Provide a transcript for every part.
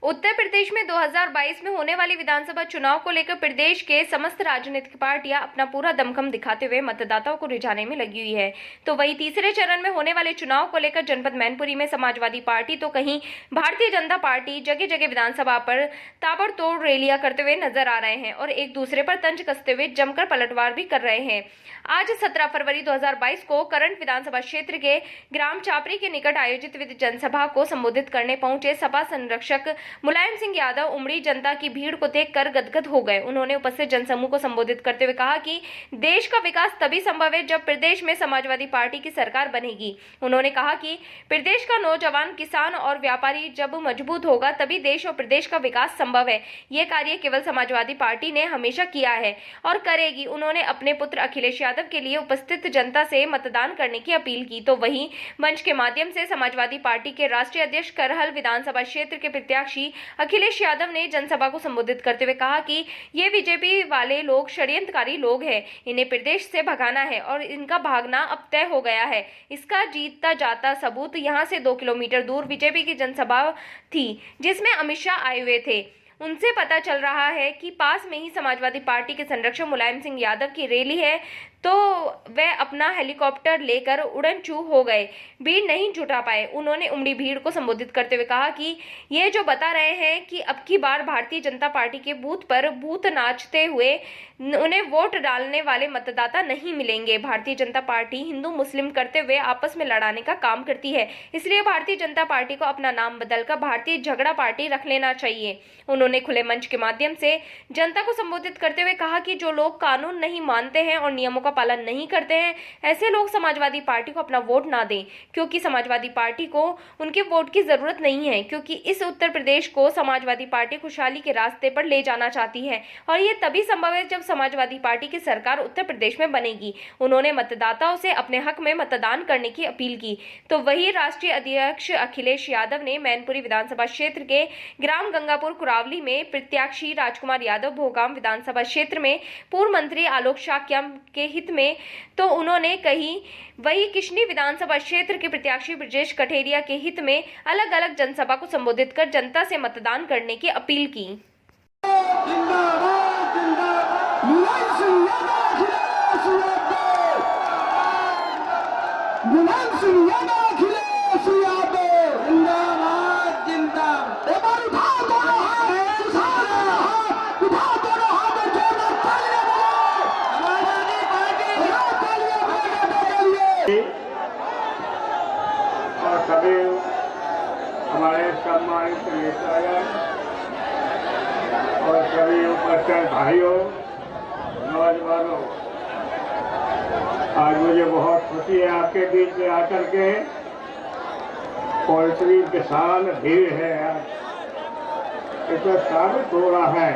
उत्तर प्रदेश में 2022 में होने वाले विधानसभा चुनाव को लेकर प्रदेश के समस्त राजनीतिक पार्टियां अपना पूरा दमखम दिखाते हुए मतदाताओं को रिझाने में लगी हुई है। तो वहीं तीसरे चरण में होने वाले चुनाव को लेकर जनपद मैनपुरी में समाजवादी पार्टी तो कहीं भारतीय जनता पार्टी जगह जगह विधानसभा पर ताबड़तोड़ रैलियां करते हुए नजर आ रहे हैं और एक दूसरे पर तंज कसते हुए जमकर पलटवार भी कर रहे हैं। आज 17 फरवरी 2022 को करंट विधानसभा क्षेत्र के ग्राम चापरी के निकट आयोजित विधि जनसभा को संबोधित करने पहुंचे सपा संरक्षक मुलायम सिंह यादव उमड़ी जनता की भीड़ को देखकर गदगद हो गए। उन्होंने उपस्थित जनसमूह को संबोधित करते हुए कहा कि देश का विकास तभी संभव है जब प्रदेश में समाजवादी पार्टी की सरकार बनेगी। उन्होंने कहा कि प्रदेश का नौजवान, किसान और व्यापारी जब मजबूत होगा तभी देश और प्रदेश का विकास संभव है। ये कार्य केवल समाजवादी पार्टी ने हमेशा किया है और करेगी। उन्होंने अपने पुत्र अखिलेश यादव के लिए उपस्थित जनता से मतदान करने की अपील की। तो वहीं मंच के माध्यम से समाजवादी पार्टी के राष्ट्रीय अध्यक्ष करहल विधानसभा क्षेत्र के प्रत्याशी अखिलेश यादव ने जनसभा को संबोधित करते हुए कहा कि ये बीजेपी वाले लोग षड्यंत्रकारी लोग हैं, इन्हें प्रदेश से भगाना है और इनका भागना अब तय हो गया है। इसका जीतता जाता सबूत यहां से 2 किलोमीटर दूर बीजेपी की जनसभा थी जिसमें अमित शाह आए हुए थे। उनसे पता चल रहा है कि पास में ही समाजवादी पार्टी के संरक्षक मुलायम सिंह यादव की रैली है, तो वे अपना हेलीकॉप्टर लेकर उड़न चू हो गए, भीड़ नहीं जुटा पाए। उन्होंने उमड़ी भीड़ को संबोधित करते हुए कहा कि ये जो बता रहे हैं कि अब की बार भारतीय जनता पार्टी के बूथ पर भूत नाचते हुए उन्हें वोट डालने वाले मतदाता नहीं मिलेंगे। भारतीय जनता पार्टी हिंदू मुस्लिम करते हुए आपस में लड़ाने का काम करती है, इसलिए भारतीय जनता पार्टी को अपना नाम बदलकर भारतीय झगड़ा पार्टी रख लेना चाहिए। उन्होंने खुले मंच के माध्यम से जनता को संबोधित करते हुए कहा कि जो लोग कानून नहीं मानते हैं और नियमों का पालन नहीं करते हैं, ऐसे लोग समाजवादी पार्टी को अपना वोट ना दें, क्योंकि समाजवादी पार्टी को उनके वोट की जरूरत नहीं है, क्योंकि इस उत्तर प्रदेश को समाजवादी पार्टी खुशहाली के रास्ते पर ले जाना चाहती है और ये तभी संभव है जब समाजवादी पार्टी की सरकार उत्तर प्रदेश में बनेगी। उन्होंने मतदाताओं से अपने हक में मतदान करने की अपील की। तो वही राष्ट्रीय अध्यक्ष अखिलेश यादव ने मैनपुरी विधानसभा क्षेत्र के ग्राम गंगापुर कुरावली में प्रत्याशी राजकुमार यादव भोगाम विधानसभा क्षेत्र में पूर्व मंत्री आलोक शाक्यम के हित में, तो उन्होंने कही वही किशनी विधानसभा क्षेत्र के प्रत्याशी ब्रजेश कठेरिया के हित में अलग अलग जनसभा को संबोधित कर जनता से मतदान करने की अपील की। और सभी हमारे सम्मानित नेतागण और सभी उपस्थित भाइयों, नौजवानों, आज मुझे बहुत खुशी है आपके बीच में आकर के। पोल्ट्री किसान भीड़ है आज। इसमें साबित हो रहा है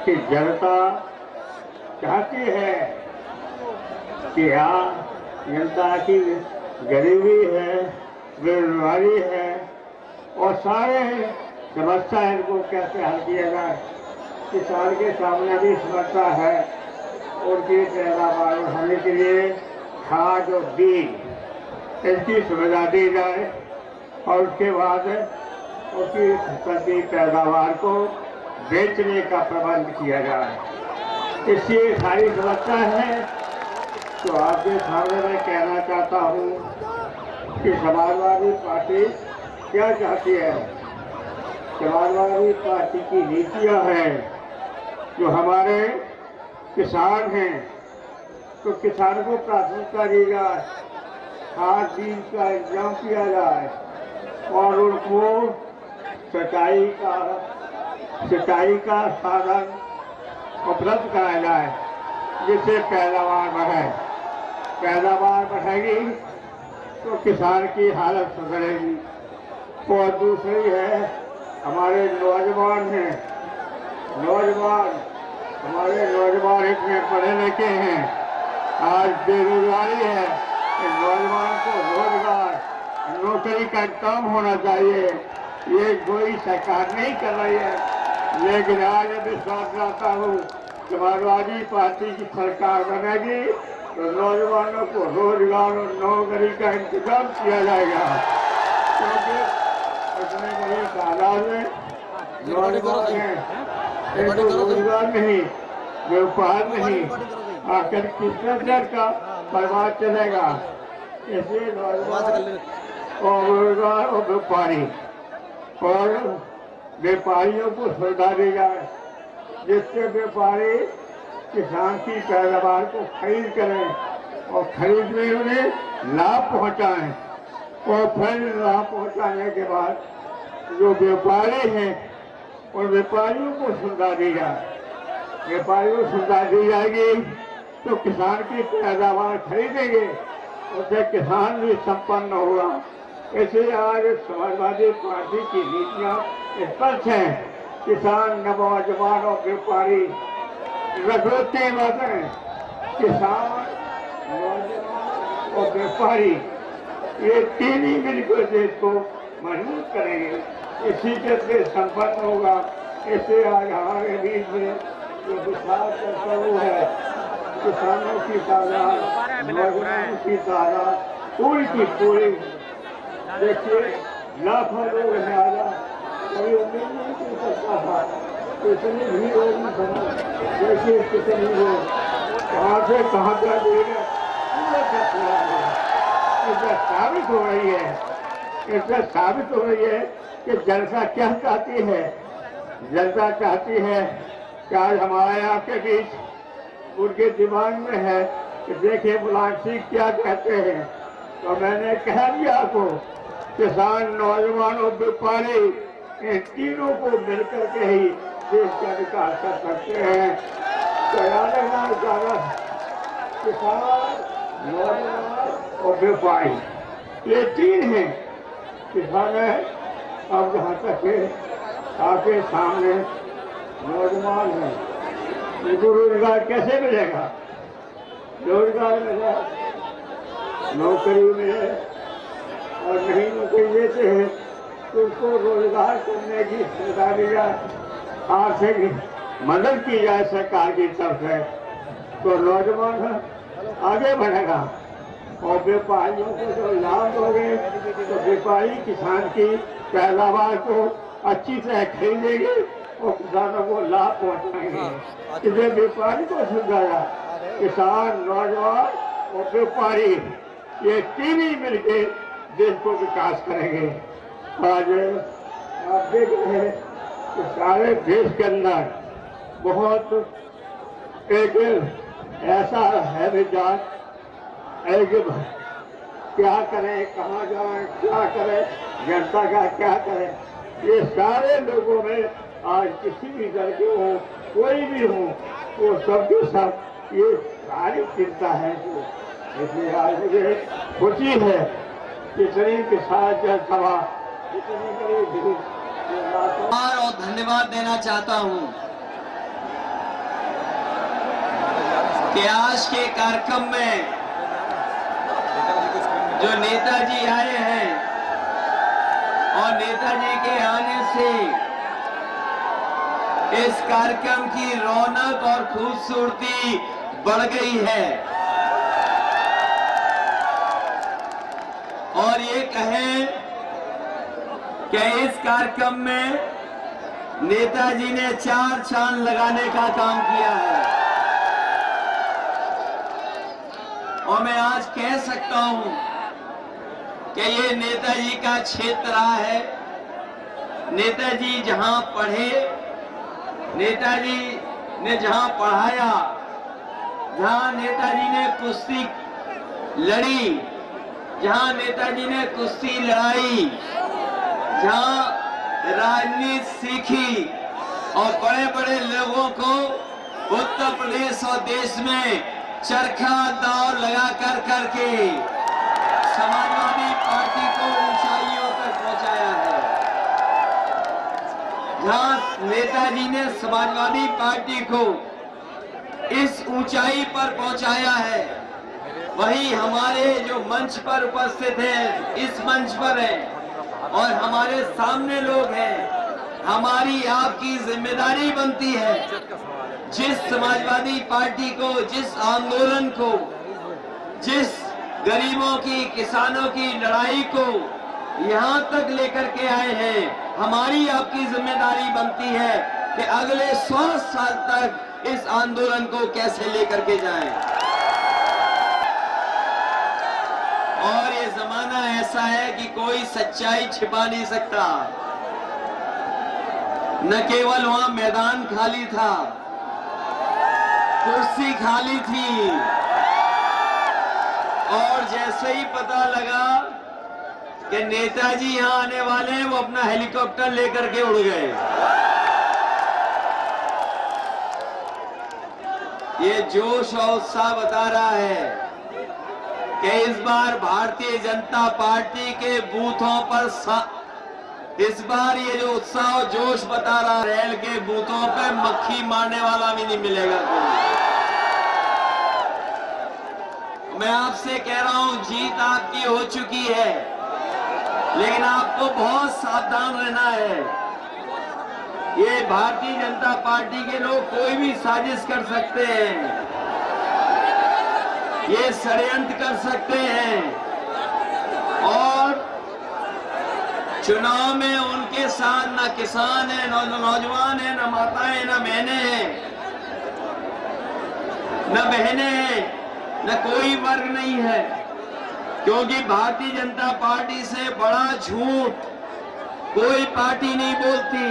कि जनता चाहती है कि यहाँ जनता की गरीबी है, बेरोजगारी है और सारे समस्या इनको कैसे हल किया जाए। किसान के सामने भी समस्या है, उनकी पैदावार बढ़ाने के लिए खाद और बीज इनकी सुविधा दी जाए और उसके बाद उसकी फसल की पैदावार को बेचने का प्रबंध किया जाए। इसलिए सारी समस्या है। तो आपके सामने मैं कहना चाहता हूँ कि समाजवादी पार्टी क्या चाहती है। समाजवादी पार्टी की नीतियाँ हैं, जो हमारे किसान हैं तो किसान को प्राथमिकता दी जाए, खाद बीज का इंतजाम किया जाए और उनको सिंचाई का साधन उपलब्ध कराया जाए, जिससे पैदावार बढ़े। पैदावार बढ़ेगी तो किसान की हालत सुधरेगी। और दूसरी है, हमारे नौजवान हैं, हमारे नौजवान इतने पढ़े लिखे हैं, आज बेरोजगारी है। नौजवान को रोजगार, नौकरी का काम होना चाहिए। ये कोई सरकार नहीं कर रही है, लेकिन आज विश्वास रखता हूँ समाजवादी पार्टी की सरकार बनेगी तो नौजवानों को रोजगार और नौकरी का इंतजाम किया जाएगा, क्योंकि इतने बड़ी तादाद में नौजवान हैं, इनको रोजगार नहीं, व्यापार नहीं, आखिर किस तरह का परिवार चलेगा। इसलिए नौजवान और रोजगार और व्यापारी और व्यापारियों को सुविधा दी जाए, जिससे व्यापारी किसान की पैदावार को खरीद करें और खरीद में उन्हें लाभ पहुंचाएं, और फिर लाभ पहुंचाने के बाद जो व्यापारी हैं उन व्यापारियों को सुविधा दी जाए। व्यापारियों को सुविधा दी जाएगी तो किसान की पैदावार खरीदेंगे, उससे किसान भी संपन्न होगा। ऐसे आज समाजवादी पार्टी की नीतियां स्पष्ट हैं। किसान, नौजवान और व्यापारी रखते बातें, किसान, नौजवान और व्यापारी ये तीन ही मिलकर देश को मजबूत करेंगे, इसी के से संपन्न होगा। इससे आज हमारे बीच में जो विशाल कर्तव्य है, किसानों की तादाद, नौजवानों की तादाद पूरी की पूरी, देखिए लाखों लोग हैं। आजा कभी उम्मीद नहीं कर सकता था इतनी भीड़ होगी बना, देखिए कितनी लोग कहाँ से कहाँ तक इससे साबित हो रही है, इससे साबित हो रही है कि जनता क्या चाहती है। जनता चाहती है कि आज हमारे आपके बीच उनके दिमाग में है कि देखिए मुलायम सिंह क्या कहते हैं। तो मैंने कह दिया आपको, किसान, नौजवान और व्यापारी इन तीनों को मिलकर के ही देश का विकास कर सकते हैं। तो याद रखना चाहता, किसान, नौजवान और व्यापारी ये तीन हैं। किसान है, अब जहाँ तक है आपके सामने नौजवान है, उनको रोजगार कैसे मिलेगा? रोजगार मिले, नौकरी मिले, और नहीं नौकरी देते हैं तो उसको रोजगार करने की सुविधा दी जाए, आर्थिक मदद की जाए सरकार की तरफ से, तो नौजवान आगे बढ़ेगा। और व्यापारियों को जो लाभ दोगे तो व्यापारी किसान की पैदावार को अच्छी तरह खरीदेंगे और किसानों को लाभ पहुंचाएंगे। इसलिए व्यापारी को सुधारा, किसान, नौजवान और व्यापारी ये तीन ही मिलकर देश को विकास करेंगे। आज आप देख रहे हैं कि सारे देश के अंदर बहुत एक ऐसा है विचार है कि क्या करें, कहाँ जाएं, क्या करें, जनता का क्या करें। ये सारे लोगों में आज किसी भी दल के हो, कोई भी हो, वो सबके सब ये सारी चिंता है। इसलिए आज मुझे खुशी है कितनी किसान जनसभा, कितनी बड़ी भीड़। और धन्यवाद देना चाहता हूं कि आज के कार्यक्रम में जो नेताजी आए हैं और नेताजी के आने से इस कार्यक्रम की रौनक और खूबसूरती बढ़ गई है। और ये कहें कि इस कार्यक्रम में नेताजी ने 4 चांद लगाने का काम किया है। और मैं आज कह सकता हूं कि ये नेताजी का क्षेत्र रहा है। नेताजी जहां पढ़े, नेताजी ने जहां पढ़ाया, जहां नेताजी ने कुश्ती लड़ी, जहां नेताजी ने कुश्ती लड़ाई, जहां राजनीति सीखी और बड़े बड़े लोगों को उत्तर प्रदेश और देश में चरखा दाव लगा करके समाजवादी पार्टी को ऊंचाइयों तक पहुंचाया है। जहां नेताजी ने समाजवादी पार्टी को इस ऊंचाई पर पहुंचाया है, वही हमारे जो मंच पर उपस्थित हैं, इस मंच पर हैं और हमारे सामने लोग हैं। हमारी आपकी जिम्मेदारी बनती है जिस समाजवादी पार्टी को, जिस आंदोलन को, जिस गरीबों की, किसानों की लड़ाई को यहां तक लेकर के आए हैं, हमारी आपकी जिम्मेदारी बनती है कि अगले 100 साल तक इस आंदोलन को कैसे लेकर के जाएं। और ये जमाना ऐसा है कि कोई सच्चाई छिपा नहीं सकता। न केवल वहां मैदान खाली था, कुर्सी खाली थी, और जैसे ही पता लगा कि नेताजी यहां आने वाले हैं, वो अपना हेलीकॉप्टर लेकर के उड़ गए। ये जोश और उत्साह बता रहा है कि इस बार भारतीय जनता पार्टी के बूथों पर इस बार ये जो उत्साह और जोश बता रहा है, रेल के बूथों पे मक्खी मारने वाला भी नहीं मिलेगा कोई। मैं आपसे कह रहा हूं, जीत आपकी हो चुकी है, लेकिन आपको बहुत सावधान रहना है। ये भारतीय जनता पार्टी के लोग कोई भी साजिश कर सकते हैं, ये षड्यंत्र कर सकते हैं, और चुनाव में उनके साथ न किसान है, न नौजवान है, न माताएं, न बहनें हैं, न बहनें हैं, न कोई वर्ग नहीं है, क्योंकि भारतीय जनता पार्टी से बड़ा झूठ कोई पार्टी नहीं बोलती।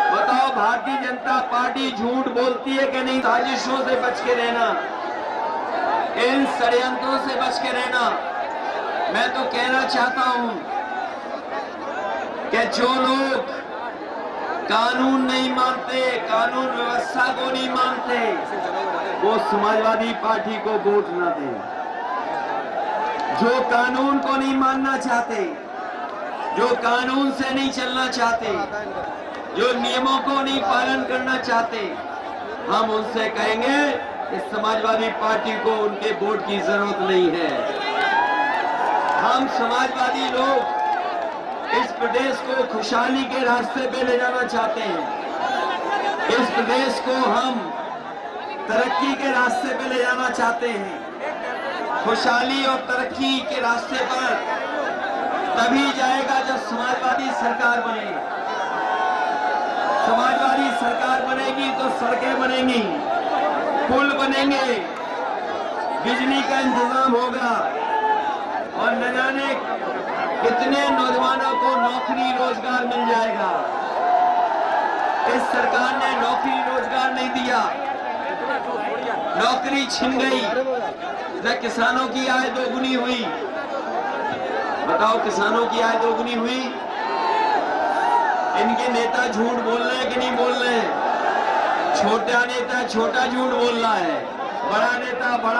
बताओ, भारतीय जनता पार्टी झूठ बोलती है कि नहीं? साजिशों से बच के रहना, इन षड्यंत्रों से बच के रहना। मैं तो कहना चाहता हूं कि जो लोग कानून नहीं मानते, कानून व्यवस्था को नहीं मानते, वो समाजवादी पार्टी को वोट न दें। जो कानून को नहीं मानना चाहते, जो कानून से नहीं चलना चाहते, जो नियमों को नहीं पालन करना चाहते, हम उनसे कहेंगे कि समाजवादी पार्टी को उनके वोट की जरूरत नहीं है। हम समाजवादी लोग इस प्रदेश को खुशहाली के रास्ते पे ले जाना चाहते हैं। इस प्रदेश को हम तरक्की के रास्ते पे ले जाना चाहते हैं। खुशहाली और तरक्की के रास्ते पर तभी जाएगा जब समाजवादी सरकार बने। समाजवादी सरकार बनेगी तो सड़कें बनेंगी, पुल बनेंगे, बिजली का इंतजाम होगा, और न जाने कितने नौजवानों को नौकरी रोजगार मिल जाएगा। इस सरकार ने नौकरी रोजगार नहीं दिया, नौकरी छिन गई, न किसानों की आय दोगुनी हुई। बताओ, किसानों की आय दोगुनी हुई? इनके नेता झूठ बोल रहे हैं कि नहीं बोल रहे हैं? छोटा नेता छोटा झूठ बोल रहा है, बड़ा नेता बड़ा